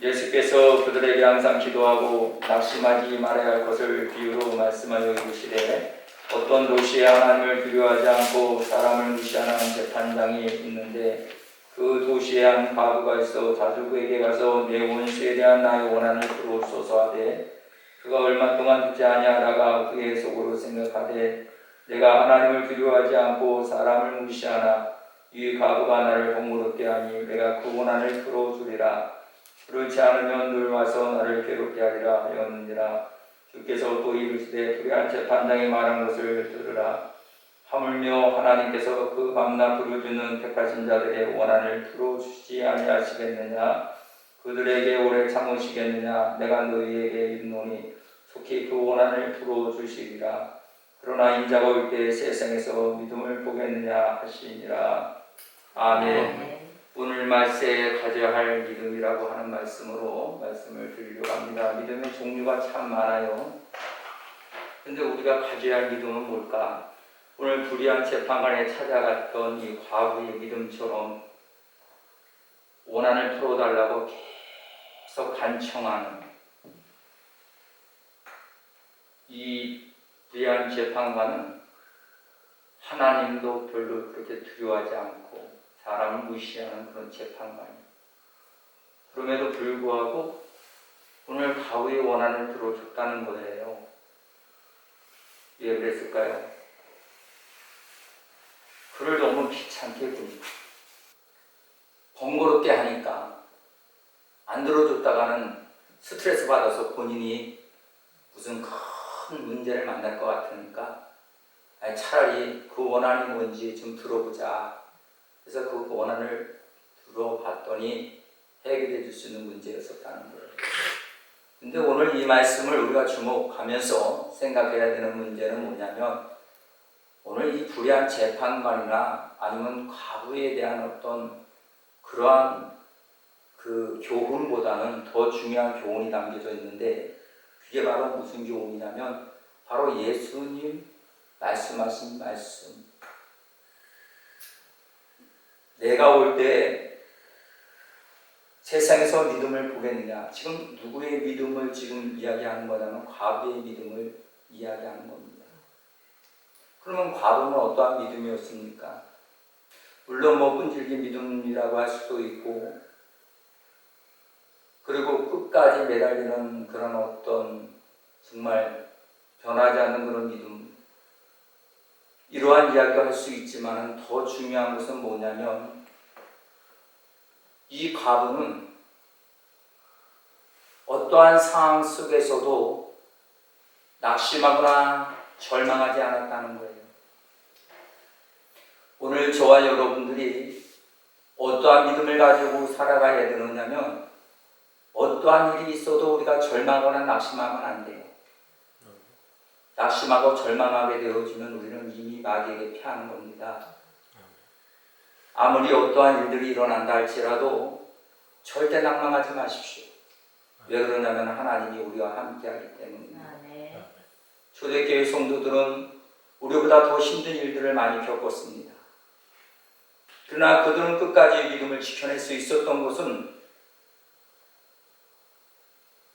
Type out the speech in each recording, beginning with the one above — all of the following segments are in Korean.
예수께서 그들에게 항상 기도하고 낙심하지 말아야 할 것을 비유로 말씀하여 이르시되 어떤 도시에 하나님을 두려워하지 않고 사람을 무시하는 재판장이 있는데 그 도시에 한 과부가 있어 다주에게 가서 내 원수에 대한 나의 원한을 풀어소서 하되 그가 얼마 동안 듣지 아니하다가 그의 속으로 생각하되 내가 하나님을 두려워하지 않고 사람을 무시하나 이 과부가 나를 공무롭게 하니 내가 그 원한을 풀어주리라. 그렇지 않으면 늘 와서 나를 괴롭게 하리라 하였느니라. 주께서 또 이르시되 불의한 재판장이 말한 것을 들으라. 하물며 하나님께서 그 밤낮 부르짖는 택하신 자들의 원한을 풀어주시지 아니하시겠느냐. 그들에게 오래 참으시겠느냐. 내가 너희에게 이르노니 속히 그 원한을 풀어주시리라. 그러나 인자가 올 때 세상에서 믿음을 보겠느냐 하시니라. 아멘. 오늘 말세에 가져야 할 믿음이라고 하는 말씀으로 말씀을 드리려고 합니다. 믿음의 종류가 참 많아요. 근데 우리가 가져야 할 믿음은 뭘까? 오늘 불의한 재판관에 찾아갔던 이 과부의 믿음처럼 원한을 풀어달라고 계속 간청하는 이 불의한 재판관은 하나님도 별로 그렇게 두려워하지 않고 사람을 무시하는 그런 재판관이. 그럼에도 불구하고 오늘 과부의 원한을 들어줬다는 거예요. 왜 그랬을까요? 그를 너무 귀찮게 보니까, 번거롭게 하니까, 안 들어줬다가는 스트레스 받아서 본인이 무슨 큰 문제를 만날 것 같으니까 차라리 그 원한이 뭔지 좀 들어보자. 그래서 그 원한을 들어봤더니 해결해 줄 수 있는 문제였었다는 거예요. 근데 오늘 이 말씀을 우리가 주목하면서 생각해야 되는 문제는 뭐냐면, 오늘 이 불의한 재판관이나 아니면 과부에 대한 어떤 그러한 그 교훈보다는 더 중요한 교훈이 담겨져 있는데, 그게 바로 무슨 교훈이냐면 바로 예수님 말씀하신 말씀. 내가 올 때 세상에서 믿음을 보겠느냐. 지금 누구의 믿음을 지금 이야기하는 거냐면 과부의 믿음을 이야기하는 겁니다. 그러면 과부는 어떠한 믿음이었습니까? 물론 끈질긴 믿음이라고 할 수도 있고, 그리고 끝까지 매달리는 그런 어떤 정말 변하지 않는 그런 믿음, 이러한 이야기도 할 수 있지만 더 중요한 것은 뭐냐면 이 과부는 어떠한 상황 속에서도 낙심하거나 절망하지 않았다는 거예요. 오늘 저와 여러분들이 어떠한 믿음을 가지고 살아가야 되느냐면 어떠한 일이 있어도 우리가 절망하거나 낙심하면 안 돼요. 낙심하고 절망하게 되어지면 우리는 이미 마귀에게 피하는 겁니다. 아무리 어떠한 일들이 일어난다 할지라도 절대 낙망하지 마십시오. 왜 그러냐면 하나님이 우리와 함께하기 때문입니다. 초대교회 성도들은 우리보다 더 힘든 일들을 많이 겪었습니다. 그러나 그들은 끝까지 믿음을 지켜낼 수 있었던 것은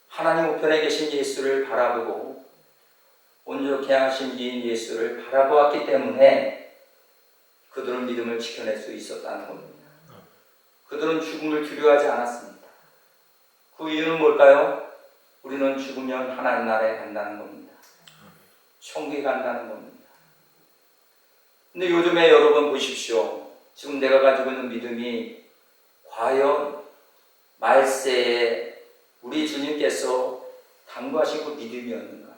하나님 우편에 계신 예수를 바라보고 온전케 하신 이인 예수를 바라보았기 때문에 그들은 믿음을 지켜낼 수 있었다는 겁니다. 그들은 죽음을 두려워하지 않았습니다. 그 이유는 뭘까요? 우리는 죽으면 하나님 나라에 간다는 겁니다. 천국에 간다는 겁니다. 근데 요즘에 여러분 보십시오. 지금 내가 가지고 있는 믿음이 과연 말세에 우리 주님께서 당부하시고 믿음이었는가?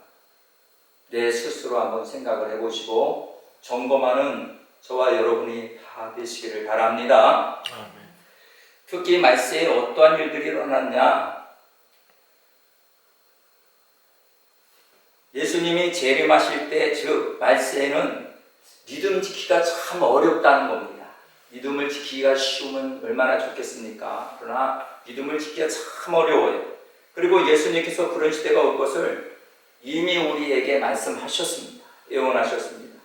내 스스로 한번 생각을 해보시고 점검하는 저와 여러분이 다 되시기를 바랍니다. 특히 말세에 어떠한 일들이 일어났냐? 예수님이 재림하실 때, 즉 말세에는 믿음 지키기가 참 어렵다는 겁니다. 믿음을 지키기가 쉬우면 얼마나 좋겠습니까? 그러나 믿음을 지키기가 참 어려워요. 그리고 예수님께서 그런 시대가 올 것을 이미 우리에게 말씀하셨습니다. 예언하셨습니다.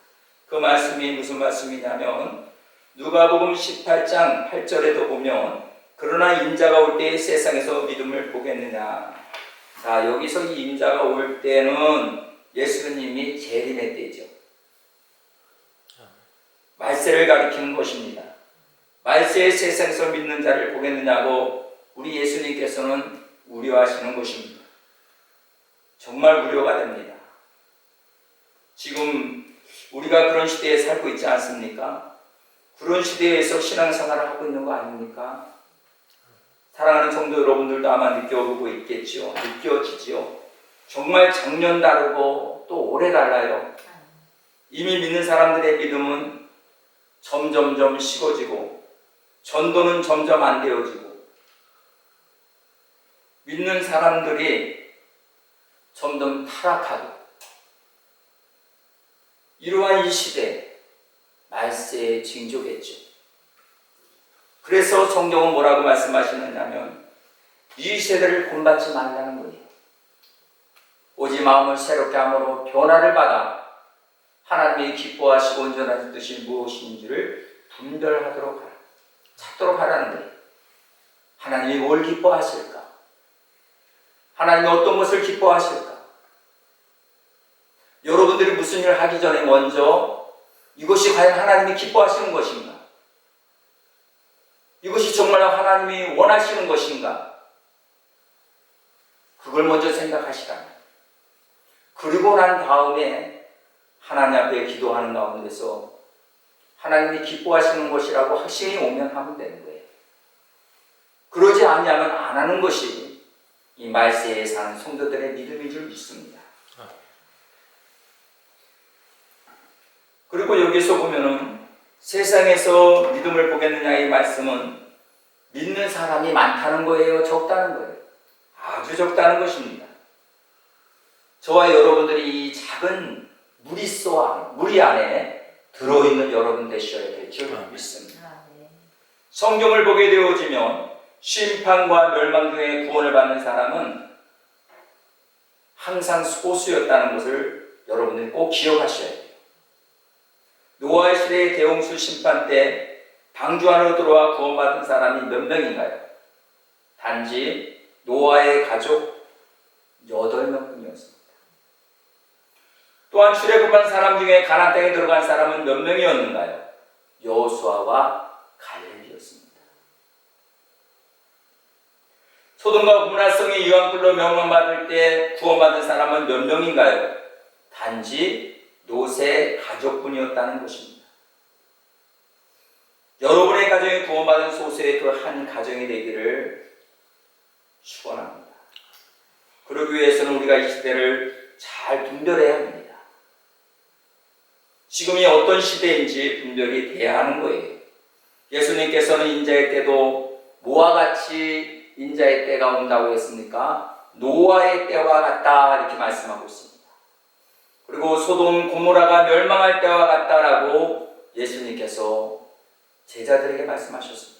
그 말씀이 무슨 말씀이냐면 누가복음 18장 8절에도 보면 그러나 인자가 올 때 세상에서 믿음을 보겠느냐. 자, 여기서 이 인자가 올 때는 예수님이 재림의 때죠. 말세를 가리키는 것입니다. 말세에 세상에서 믿는 자를 보겠느냐고 우리 예수님께서는 우려하시는 것입니다. 정말 우려가 됩니다. 지금 우리가 그런 시대에 살고 있지 않습니까? 그런 시대에서 신앙생활을 하고 있는 거 아닙니까? 사랑하는 성도 여러분들도 아마 느껴보고 있겠죠. 느껴지지요. 정말 작년 다르고 또 올해 달라요. 이미 믿는 사람들의 믿음은 점점점 식어지고 전도는 점점 안 되어지고 믿는 사람들이 점점 타락하고 이러한 이 시대 말세의 징조겠죠. 그래서 성경은 뭐라고 말씀하시느냐면 이 세대를 본받지 말라는 거예요. 오직 마음을 새롭게 함으로 변화를 받아 하나님이 기뻐하시고 온전하신 뜻이 무엇인지를 분별하도록 하라. 찾도록 하라는 거예요. 하나님이 뭘 기뻐하실까? 하나님이 어떤 것을 기뻐하실까? 여러분들이 무슨 일을 하기 전에 먼저 이것이 과연 하나님이 기뻐하시는 것인가? 이것이 정말 하나님이 원하시는 것인가? 그걸 먼저 생각하시라면 그리고 난 다음에 하나님 앞에 기도하는 가운데서 하나님이 기뻐하시는 것이라고 확신이 오면 하면 되는 거예요. 그러지 않으면 안 하는 것이 이 말세에 사는 성도들의 믿음인 줄 믿습니다. 그리고 여기서 보면은 세상에서 믿음을 보겠느냐 이 말씀은 믿는 사람이 많다는 거예요? 적다는 거예요? 아주 적다는 것입니다. 저와 여러분들이 이 작은 무리 안에 들어있는 여러분 되셔야 될 줄 믿습니다. 성경을 보게 되어지면 심판과 멸망 중에 구원을 받는 사람은 항상 소수였다는 것을 여러분들이 꼭 기억하셔야 돼요. 노아의 시대의 대홍수 심판 때 방주 안으로 들어와 구원받은 사람이 몇 명인가요? 단지 노아의 가족 8명뿐이었습니다. 또한 출애굽한 사람 중에 가나안 땅에 들어간 사람은 몇 명이었는가요? 여호수아와 갈렙이었습니다. 소돔과 고모라 성이 유황불로 멸망받을 때 구원받은 사람은 몇 명인가요? 단지 롯의 가족뿐이었다는 것입니다. 여러분의 가정이 구원받은 소수의 그 한 가정이 되기를 축원합니다. 그러기 위해서는 우리가 이 시대를 잘 분별해야 합니다. 지금이 어떤 시대인지 분별이 돼야 하는 거예요. 예수님께서는 인자의 때도 뭐와 같이 인자의 때가 온다고 했습니까? 노아의 때와 같다 이렇게 말씀하고 있습니다. 그리고 소돔 고모라가 멸망할 때와 같다라고 예수님께서 제자들에게 말씀하셨습니다.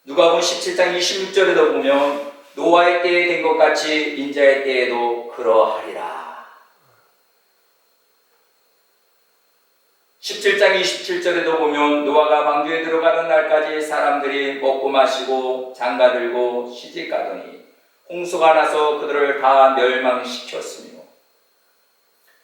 누가복음 17장 26절에도 보면 노아의 때에 된 것 같이 인자의 때에도 그러하리라. 17장 27절에도 보면 노아가 방주에 들어가던 날까지 사람들이 먹고 마시고 장가들고 시집가더니 홍수가 나서 그들을 다 멸망시켰으며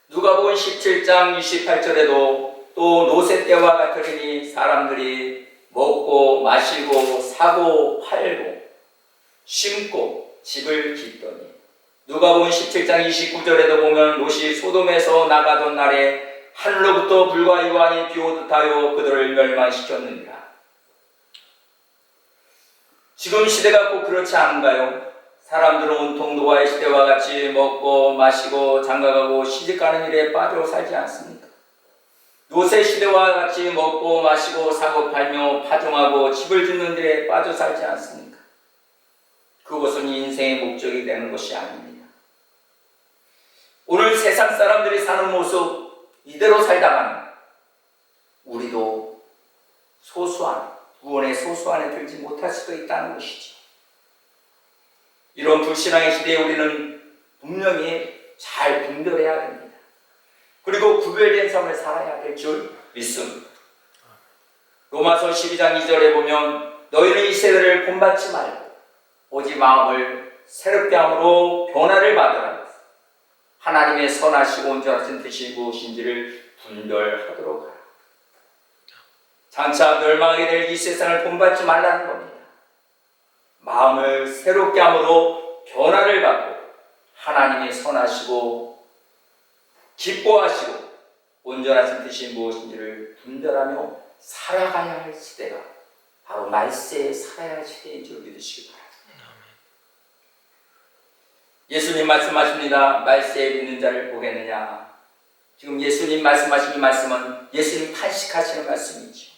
누가복음 17장 28절에도 또 롯의 때와 같으니 사람들이 먹고 마시고 사고 팔고 심고 집을 짓더니 누가복음 17장 29절에도 보면 롯이 소돔에서 나가던 날에 하늘로부터 불과 유황이 비오듯 하여 그들을 멸망시켰느니라. 지금 시대가 꼭 그렇지 않은가요? 사람들은 온통 노아의 시대와 같이 먹고 마시고 장가가고 시집가는 일에 빠져 살지 않습니까? 롯의 시대와 같이 먹고 마시고 사고 팔며 파종하고 집을 짓는 일에 빠져 살지 않습니까? 그것은 인생의 목적이 되는 것이 아닙니다. 오늘 세상 사람들이 사는 모습 이대로 살다가는 우리도 구원의 소수 안에 들지 못할 수도 있다는 것이죠. 이런 불신앙의 시대에 우리는 분명히 잘 분별해야 됩니다. 그리고 구별된 삶을 살아야 될 줄 믿습니다. 로마서 12장 2절에 보면 너희는 이 세대를 본받지 말고 오직 마음을 새롭게 함으로 변화를 받으라. 하나님의 선하시고 온전하신 뜻이 무엇인지를 분별하도록 하라. 장차 멸망하게 될 이 세상을 본받지 말라는 겁니다. 마음을 새롭게 함으로 변화를 받고 하나님의 선하시고 기뻐하시고 온전하신 뜻이 무엇인지를 분별하며 살아가야 할 시대가 바로 말세에 살아야 할 시대인 줄 믿으시기 바랍니다. 예수님 말씀하십니다. 말세에 믿는 자를 보겠느냐. 지금 예수님 말씀하신 이 말씀은 예수님 탄식하시는 말씀이죠.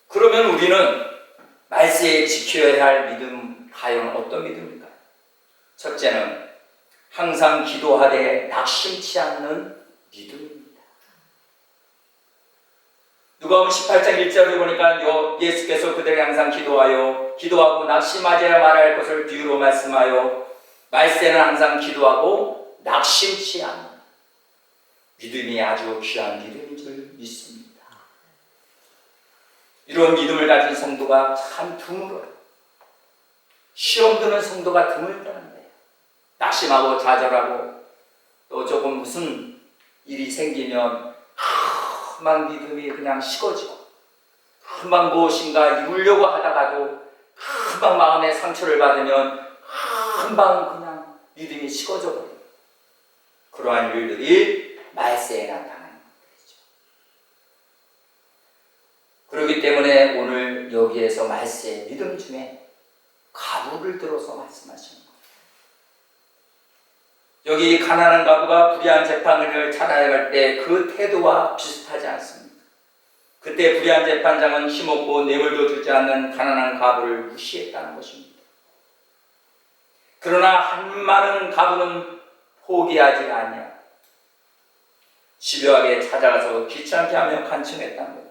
그러면 우리는 말세에 지켜야 할 믿음, 과연 어떤 믿음입니까? 첫째는 항상 기도하되 낙심치 않는 믿음입니다. 누가복음 18장 1절을 보니까 예수께서 그들에게 항상 기도하고 낙심하지 말아야 할 것을 비유로 말씀하여 말세는 항상 기도하고 낙심치 않는 믿음이 아주 귀한 믿음인 줄 믿습니다. 이런 믿음을 가진 성도가 참 드물어요. 시험 드는 성도가 드물다는데요. 낙심하고 좌절하고 또 조금 무슨 일이 생기면 금방 믿음이 그냥 식어지고 금방 무엇인가 이루려고 하다가도 금방 마음의 상처를 받으면 금방 그냥 믿음이 식어져 버려요. 그러한 일들이 말세에 나타나는 것들이죠. 그렇기 때문에 오늘 여기에서 말세의 믿음 중에 가부를 들어서 말씀하시는 겁니다. 여기 가난한 가부가 불의한 재판을 찾아갈 때 그 태도와 비슷하지 않습니다. 그때 불의한 재판장은 힘없고 뇌물도 주지 않는 가난한 가부를 무시했다는 것입니다. 그러나 한 많은 가부는 포기하지 않냐. 집요하게 찾아가서 귀찮게 하며 간청했다는 것.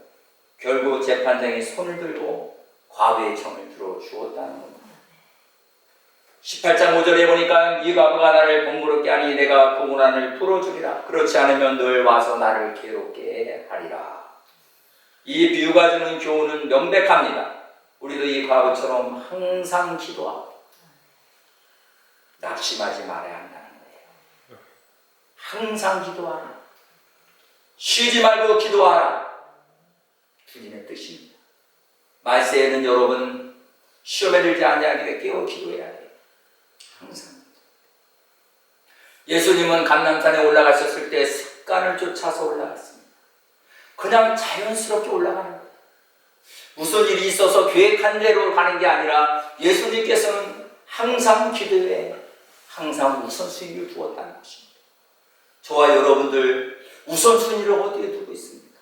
결국 재판장이 손을 들고 과부의 청을 들어주었다는 겁니다. 18장 5절에 보니까 이 과부가 나를 번거롭게 하니 내가 그 고난을 풀어주리라. 그렇지 않으면 늘 와서 나를 괴롭게 하리라. 이 비유가 주는 교훈은 명백합니다. 우리도 이 과부처럼 항상 기도하고 낙심하지 말아야 한다는 거예요. 항상 기도하라. 쉬지 말고 기도하라. 주님의 뜻입니다. 말세에는 여러분 시험에 들지 아니하기를 깨어 기도해야 해요. 항상. 예수님은 감람산에 올라가셨을 때 습관을 쫓아서 올라갔습니다. 그냥 자연스럽게 올라가는 거예요. 무슨 일이 있어서 계획한 대로 가는 게 아니라 예수님께서는 항상 기도에 항상 우선순위를 두었다는 것입니다. 저와 여러분들 우선순위를 어디에 두고 있습니까?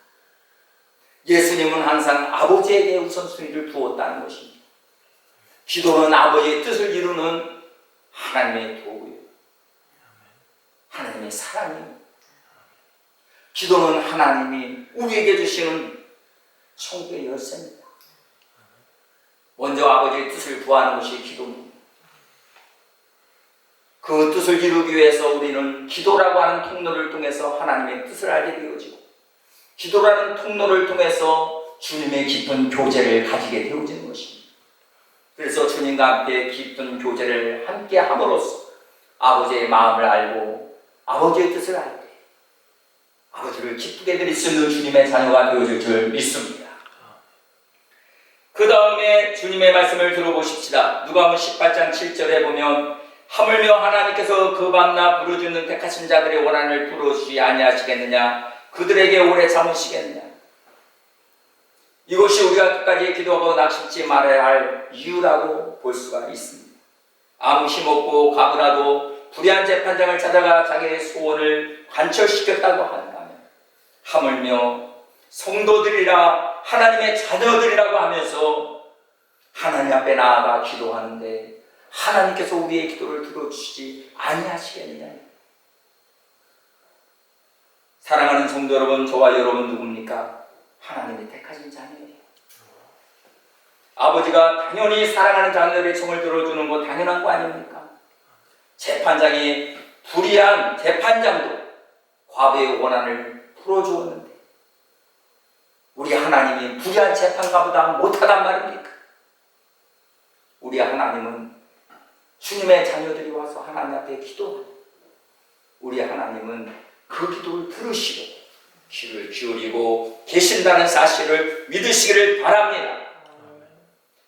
예수님은 항상 아버지에게 우선순위를 두었다는 것입니다. 기도는 아버지의 뜻을 이루는 하나님의 도구요. 하나님의 사랑이요. 기도는 하나님이 우리에게 주시는 천국의 열쇠입니다. 먼저 아버지의 뜻을 구하는 것이 기도입니다. 그 뜻을 이루기 위해서 우리는 기도라고 하는 통로를 통해서 하나님의 뜻을 알게 되어지고 기도라는 통로를 통해서 주님의 깊은 교제를 가지게 되어지는 것입니다. 그래서 주님과 함께 깊은 교제를 함께 함으로써 아버지의 마음을 알고 아버지의 뜻을 알 때 아버지를 기쁘게 드릴 수 있는 주님의 자녀가 되어질 줄 믿습니다. 그 다음에 주님의 말씀을 들어보십시다. 누가복음 18장 7절에 보면 하물며 하나님께서 그 밤낮 부르짖는 택하신 자들의 원한을 풀어주지 아니하시겠느냐. 그들에게 오래 참으시겠느냐. 이것이 우리가 끝까지 기도하고 낙심치 말아야 할 이유라고 볼 수가 있습니다. 아무 힘없고 가부라도 불의한 재판장을 찾아가 자기의 소원을 관철시켰다고 한다면 하물며 성도들이라 하나님의 자녀들이라고 하면서 하나님 앞에 나아가 기도하는데 하나님께서 우리의 기도를 들어주시지 아니하시겠느냐. 사랑하는 성도 여러분, 저와 여러분 누굽니까? 하나님이 택하신 자녀예요. 아버지가 당연히 사랑하는 자녀들의 청을 들어주는 거 당연한 거 아닙니까? 재판장이 불의한 재판장도 과부의 원한을 풀어주었는데 우리 하나님이 불의한 재판가보다 못하단 말입니까? 우리 하나님은 주님의 자녀들이 와서 하나님 앞에 기도하고 우리 하나님은 그 기도를 들으시고 귀를 기울이고 계신다는 사실을 믿으시기를 바랍니다.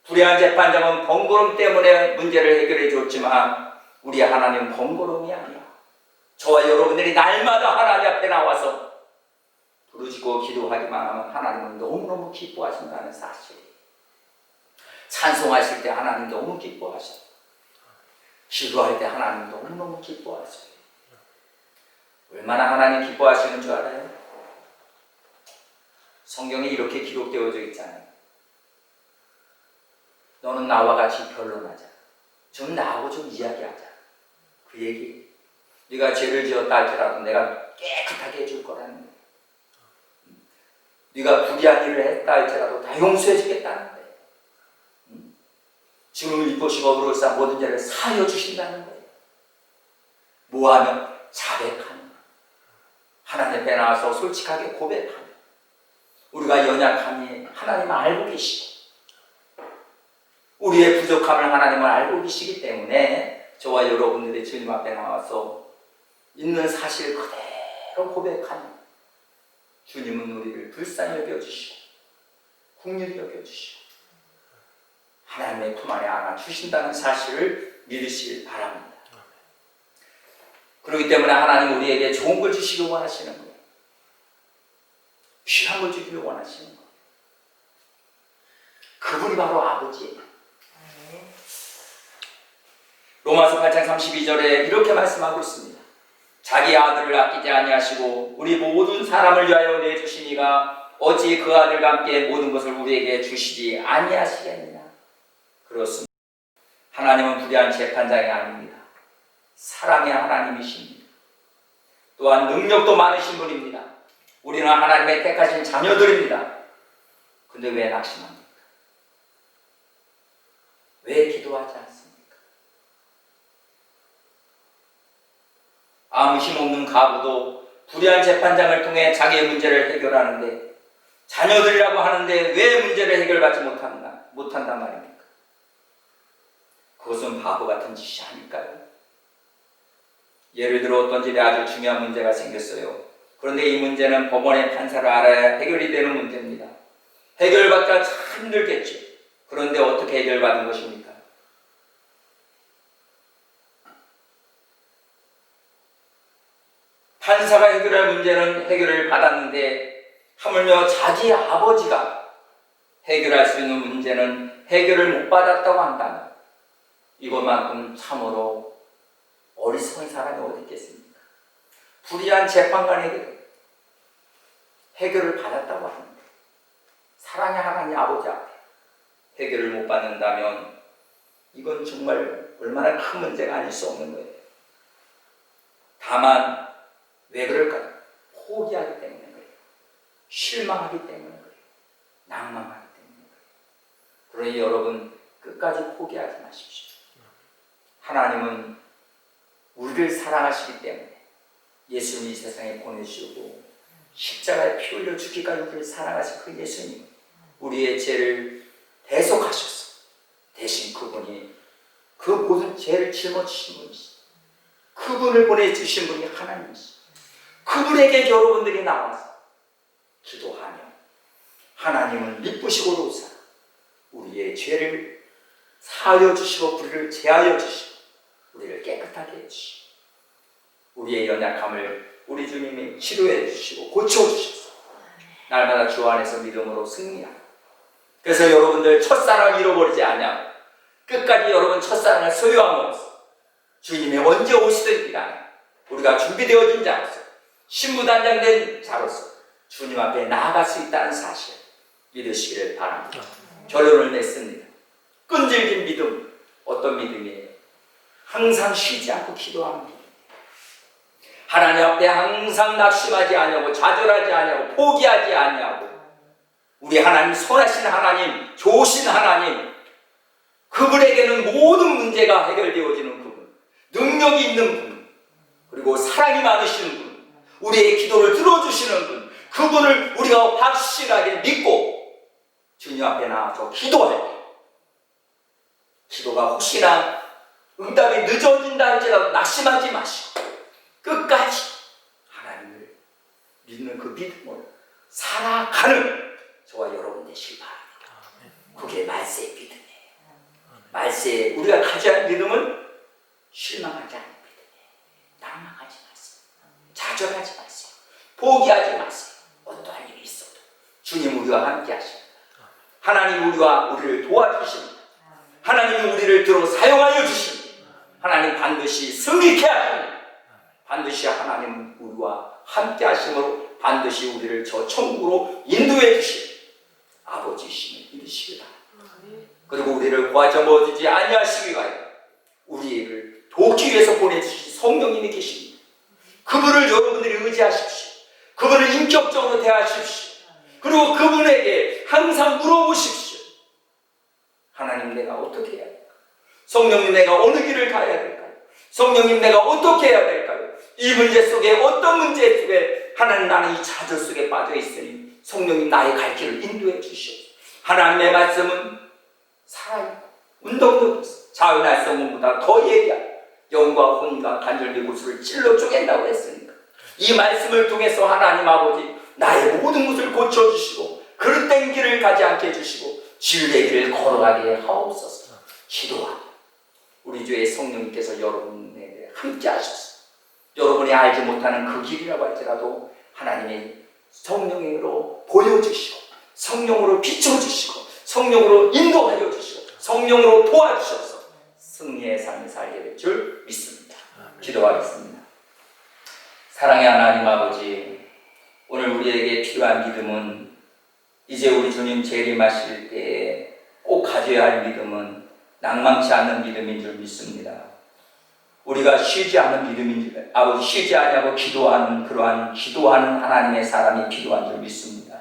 불의한 재판장은 번거로움 때문에 문제를 해결해 줬지만 우리 하나님은 번거로움이 아니야. 저와 여러분들이 날마다 하나님 앞에 나와서 부르짖고 기도하기만 하면 하나님은 너무너무 기뻐하신다는 사실. 찬송하실 때 하나님 너무 기뻐하셔요. 기도할 때 하나님 너무너무 기뻐하셔요. 얼마나 하나님 기뻐하시는 줄 알아요? 성경에 이렇게 기록되어져 있잖아요. 너는 나와 같이 변론하자. 좀 나하고 좀 이야기하자. 그 얘기. 네가 죄를 지었다 할지라도 내가 깨끗하게 해줄 거라는 거예요. 네가 불의한 일을 했다 할지라도 다 용서해 주겠다는 거예요. 주님을 이쁘시고 의로우사 모든 죄를 사하여 주신다는 거예요. 뭐하며? 자백하는 거예요. 하나님 앞에 나와서 솔직하게 고백하는 거예요. 우리가 연약함이 하나님을 알고 계시고 우리의 부족함을 하나님은 알고 계시기 때문에 저와 여러분들이 주님 앞에 나와서 있는 사실 그대로 고백하는 주님은 우리를 불쌍히 여겨주시고 긍휼히 여겨주시고 하나님의 품 안에 안아주신다는 사실을 믿으시길 바랍니다. 그렇기 때문에 하나님 우리에게 좋은 걸 주시길 원하시는 거예요. 귀한 걸 주기를 원하시는 거예요. 그분이 바로 아버지예요. 로마서 8장 32절에 이렇게 말씀하고 있습니다. 자기 아들을 아끼지 아니하시고 우리 모든 사람을 위하여 내주시니가 어찌 그 아들과 함께 모든 것을 우리에게 주시지 아니하시겠느냐. 그렇습니다. 하나님은 불의한 재판장이 아닙니다. 사랑의 하나님이십니다. 또한 능력도 많으신 분입니다. 우리는 하나님의 택하신 자녀들입니다. 근데 왜 낙심합니까? 왜 기도하지 않습니까? 아무 힘없는 가부도 불의한 재판장을 통해 자기의 문제를 해결하는데 자녀들이라고 하는데 왜 문제를 해결받지 못한단 말입니까? 그것은 바보 같은 짓이 아닐까요? 예를 들어 어떤 집에 아주 중요한 문제가 생겼어요. 그런데 이 문제는 법원의 판사를 알아야 해결이 되는 문제입니다. 해결받기가 참 힘들겠죠. 그런데 어떻게 해결받은 것입니까? 판사가 해결할 문제는 해결을 받았는데 하물며 자기 아버지가 해결할 수 있는 문제는 해결을 못 받았다고 한다면 이것만큼 참으로 어리석은 사람이 어디 있겠습니까? 불의한 재판관에게 해결을 받았다고 합니다. 사랑의 하나님 아버지 앞에 해결을 못 받는다면 이건 정말 얼마나 큰 문제가 아닐 수 없는 거예요. 다만 왜 그럴까요? 포기하기 때문에 그래요. 실망하기 때문에 그래요. 낭망하기 때문에 그래요. 그러니 여러분 끝까지 포기하지 마십시오. 하나님은 우리를 사랑하시기 때문에 예수님이 이 세상에 보내주시고 십자가에 피 흘려 죽기까지 우리를 사랑하신 그 예수님, 우리의 죄를 대속하셔서 대신 그분이 그 모든 죄를 짊어지신 분이시죠. 그분을 보내주신 분이 하나님이시죠. 그분에게 여러분들이 나와서 기도하며 하나님은 미쁘시고 로사 우리의 죄를 사하여 주시고 우리를 제하여 주시고 우리를 깨끗하게 해주시고 우리의 연약함을 우리 주님이 치료해 주시고 고쳐주셔서 날마다 주 안에서 믿음으로 승리하고 그래서 여러분들 첫사랑을 잃어버리지 않냐고 끝까지 여러분 첫사랑을 소유함으로써 주님이 언제 오시든지 간에 우리가 준비되어진 자로서 신부단장된 자로서 주님 앞에 나아갈 수 있다는 사실 믿으시기를 바랍니다. 결론을 냈습니다. 끈질긴 믿음, 어떤 믿음이에요? 항상 쉬지 않고 기도하는 믿음. 하나님 앞에 항상 낙심하지 아니하고 좌절하지 아니하고 포기하지 아니하고 우리 하나님 선하신 하나님, 좋으신 하나님 그분에게는 모든 문제가 해결되어지는 그분, 능력이 있는 분, 그리고 사랑이 많으시는 분, 우리의 기도를 들어주시는 분, 그분을 우리가 확실하게 믿고 주님 앞에 나와서 기도할 때, 기도가 혹시나 응답이 늦어진다 할지라도 낙심하지 마시고 끝까지 하나님을 믿는 그 믿음으로 살아가는 저와 여러분 되시기 바랍니다. 그게 말세의 믿음이에요. 말세에 우리가 가져야 할 믿음은 실망하지 않는 믿음이에요. 낭망하지 마세요. 좌절하지 마세요. 포기하지 마세요. 어떠한 일이 있어도 주님 우리와 함께 하십니다. 하나님 우리를 도와주십니다. 하나님이 우리를 들어 사용하여 주십니다. 하나님 반드시 승리케 하십니다. 반드시 하나님 우리와 함께 하심으로 반드시 우리를 저 천국으로 인도해 주실 아버지이심을 믿으시기 바랍니다. 그리고 우리를 고아져버리지 아니하시기 위하여 우리를 돕기 위해서 보내주신 성령님이 계십니다. 그분을 여러분들이 의지하십시오. 그분을 인격적으로 대하십시오. 그리고 그분에게 항상 물어보십시오. 하나님 내가 어떻게 해야 될까요? 성령님 내가 어느 길을 가야 될까요? 성령님 내가 어떻게 해야 될까요? 이 문제 속에 어떤 문제 속에 하나님 나는 이 좌절 속에 빠져 있으니 성령님 나의 갈 길을 인도해 주시옵소서. 하나님의 말씀은 살아있고 운동력이 있어. 자유날 성문보다 더 예리하고 영과 혼과 관절기 구슬을 찔러 쪼갠다고 했으니까 이 말씀을 통해서 하나님 아버지 나의 모든 것을 고쳐주시고 그릇된 길을 가지 않게 해주시고 진리의 길을 걸어가게 하옵소서. 기도하고 우리 주의 성령님께서 여러분에게 함께 하셔서 여러분이 알지 못하는 그 길이라고 할지라도 하나님의 성령으로 보여주시고 성령으로 비춰주시고 성령으로 인도하여 주시고 성령으로 도와주셔서 승리의 삶을 살게 될 줄 믿습니다. 기도하겠습니다. 사랑의 하나님 아버지, 오늘 우리에게 필요한 믿음은 이제 우리 주님 재림하실 때에 꼭 가져야 할 믿음은 낭망치 않는 믿음인 줄 믿습니다. 우리가 쉬지 않는 믿음인 줄, 아버지 쉬지 않냐고 기도하는 그러한 기도하는 하나님의 사람이 필요한 줄 믿습니다.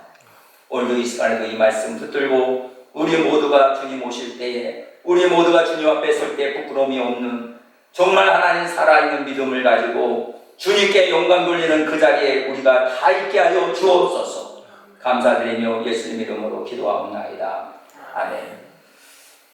오늘도 이 시간에도 이 말씀 붙들고 우리 모두가 주님 오실 때에 우리 모두가 주님 앞에 설 때 부끄러움이 없는 정말 하나님 살아있는 믿음을 가지고 주님께 영광 돌리는 그 자리에 우리가 다 있게 하여 주옵소서. 감사드리며 예수님 이름으로 기도하옵나이다. 아멘.